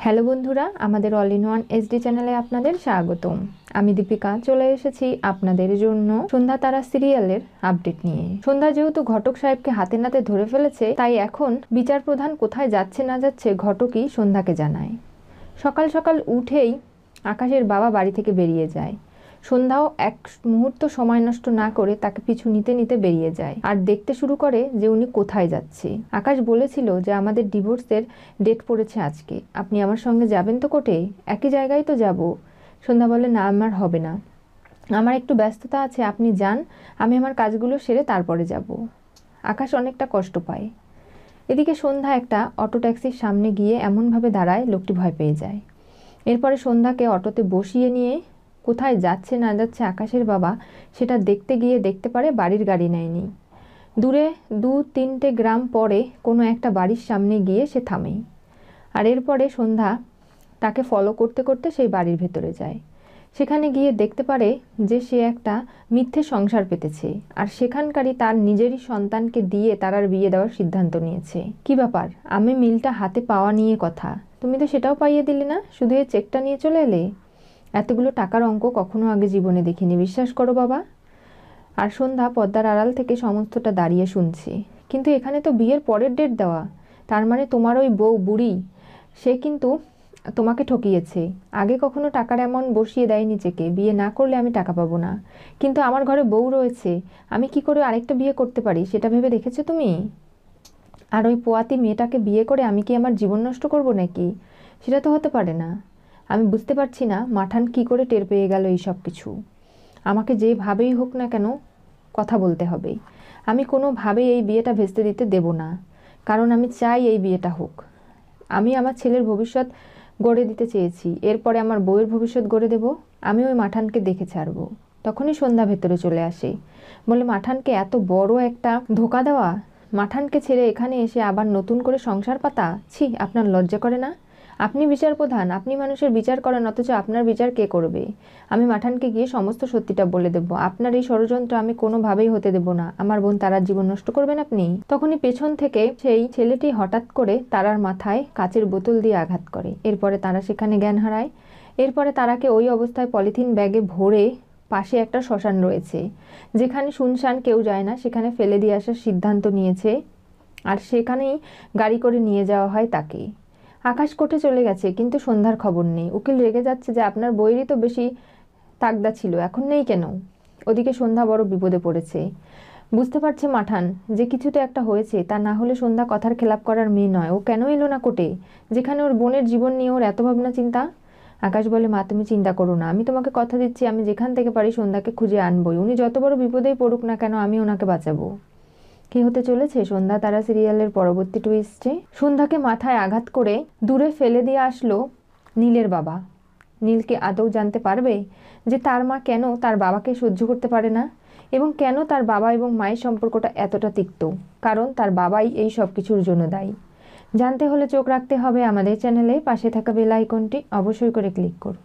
Hello বন্ধুরা, আমাদের all in one SD চ্যানেলে আপনাদের স্বাগতম। আমি দীপিকা চলে এসেছি আপনাদের জন্য সন্ধ্যা তারা সিরিয়ালের আপডেট নিয়ে। সন্ধ্যা যেহেতু ঘটক সাহেবকে হাতে নাতে ধরে ফেলেছে, তাই এখন বিচার প্রধান কোথায় যাচ্ছে না যাচ্ছে ঘটকই সন্ধ্যাকে জানায়। সকাল সকাল উঠেই আকাশের বাবা বাড়ি থেকে বেরিয়ে যায়। সন্ধ্যাও এক মুহূর্ত সময় নষ্ট না করে তাকে পিছু নিতে নিতে বেরিয়ে যায় আর দেখতে শুরু করে যে উনি কোথায় যাচ্ছে। আকাশ বলেছিল যে আমাদের ডিভোর্সের ডেট পড়েছে আজকে, আপনি আমার সঙ্গে যাবেন তো কোর্টে? একই জায়গায় তো যাব। সন্ধ্যা বলে, না আমার হবে না, আমার একটু ব্যস্ততা আছে, আপনি যান, আমি আমার কাজগুলো সেরে তারপরে যাব। আকাশ অনেকটা কষ্ট পায়। এদিকে সন্ধ্যা একটা অটো ট্যাক্সির সামনে গিয়ে এমনভাবে দাঁড়ায় লোকটি ভয় পেয়ে যায়। এরপরে সন্ধ্যাকে অটোতে বসিয়ে নিয়ে কোথায় যাচ্ছে না যাচ্ছে আকাশের বাবা সেটা দেখতে গিয়ে দেখতে পারে বাড়ির গাড়ি নেয়নি। দূরে 2-3টে গ্রাম পরে কোনো একটা বাড়ির সামনে গিয়ে সে থামে। আর এরপরে সন্ধ্যা তাকে ফলো করতে করতে সেই বাড়ির ভেতরে যায়। সেখানে গিয়ে দেখতে পারে যে সে একটা মিথ্যে সংসার পেতেছে আর সেখানকারই তার নিজেরই সন্তানকে দিয়ে তার বিয়ে দেওয়ার সিদ্ধান্ত নিয়েছে। কি ব্যাপার, আমি মিলটা হাতে পাওয়া নিয়ে কথা, তুমি তো সেটাও পাইয়ে দিলে না, শুধু এই চেকটা নিয়ে চলে এলে? এতগুলো টাকার অঙ্ক কখনো আগে জীবনে দেখিনি, বিশ্বাস করো বাবা। আর সন্ধ্যা পর্দার আড়াল থেকে সমস্তটা দাঁড়িয়ে শুনছে। কিন্তু এখানে তো বিয়ের পরের ডেট দেওয়া, তার মানে তোমার ওই বউ বুড়ি সে কিন্তু তোমাকে ঠকিয়েছে। আগে কখনো টাকার অ্যামাউন্ট বসিয়ে দেয়নি চেকে, বিয়ে না করলে আমি টাকা পাবো না। কিন্তু আমার ঘরে বউ রয়েছে, আমি কি করে আরেকটা বিয়ে করতে পারি সেটা ভেবে দেখেছো তুমি? আর ওই পোয়াতি মেয়েটাকে বিয়ে করে আমি কি আমার জীবন নষ্ট করব নাকি? সেটা তো হতে পারে না। আমি বুঝতে পারছি না মাঠান কি করে টের পেয়ে গেল এই সব কিছু। আমাকে যেভাবেই হোক না কেন কথা বলতে হবে। আমি কোনোভাবেই এই বিয়েটা ভেস্তে দিতে দেব না, কারণ আমি চাই এই বিয়েটা হোক। আমি আমার ছেলের ভবিষ্যৎ গড়ে দিতে চেয়েছি, এরপরে আমার বউয়ের ভবিষ্যৎ গড়ে দেব। আমি ওই মাঠানকে দেখে ছাড়ব। তখনই সন্ধ্যা ভেতরে চলে আসে, বলে মাঠানকে এত বড় একটা ধোকা দেওয়া, মাঠানকে ছেড়ে এখানে এসে আবার নতুন করে সংসার পাতা, ছি আপনার লজ্জা করে না? আপনি বিচার প্রধান, আপনি মানুষের বিচার করেন, অথচ আপনার বিচার কে করবে? আমি মাঠানকে গিয়ে সমস্ত সত্যিটা বলে দেব। আপনার এই ষড়যন্ত্র আমি কোনোভাবেই হতে দেব না। আমার বোন তারার জীবন নষ্ট করবেন আপনি? তখনই পেছন থেকে সেই ছেলেটি হঠাৎ করে তারার মাথায় কাচের বোতল দিয়ে আঘাত করে। এরপরে তারা সেখানে জ্ঞান হারায়। এরপরে তারাকে ওই অবস্থায় পলিথিন ব্যাগে ভরে পাশে একটা শ্মশান রয়েছে, যেখানে শুনশান কেউ যায় না, সেখানে ফেলে দিয়ে আসার সিদ্ধান্ত নিয়েছে। আর সেখানেই গাড়ি করে নিয়ে যাওয়া হয় তাকে। আকাশ কোর্টে চলে গেছে, কিন্তু সন্ধ্যার খবর নেই। উকিল রেগে যাচ্ছে যে আপনার বইয়েরই তো বেশি তাগদা ছিল, এখন নেই কেন? ওদিকে সন্ধ্যা বড় বিপদে পড়েছে। বুঝতে পারছে মাঠান যে কিছু তো একটা হয়েছে, তা না হলে সন্ধ্যা কথার খেলাপ করার মেয়ে নয়। ও কেন এলো না কোর্টে, যেখানে ওর বোনের জীবন নিয়ে ওর এত ভাবনা চিন্তা? আকাশ বলে, মা তুমি চিন্তা করো না, আমি তোমাকে কথা দিচ্ছি আমি যেখান থেকে পারি সন্ধ্যাকে খুঁজে আনবই। উনি যত বড় বিপদেই পড়ুক না কেন আমি ওনাকে বাঁচাবো। কি হতে চলেছে সন্ধ্যা তারা সিরিয়ালের পরবর্তী টুইস্টে? সন্ধ্যাকে মাথায় আঘাত করে দূরে ফেলে দিয়ে আসলো নীলের বাবা। নীলকে আদৌ জানতে পারবে যে তার মা কেন তার বাবাকে সহ্য করতে পারে না, এবং কেন তার বাবা এবং মায়ের সম্পর্কটা এতটা তিক্ত? কারণ তার বাবাই এই সব কিছুর জন্য দায়ী। জানতে হলে চোখ রাখতে হবে আমাদের চ্যানেলে, পাশে থাকা বেল আইকনটি অবশ্যই করে ক্লিক করুন।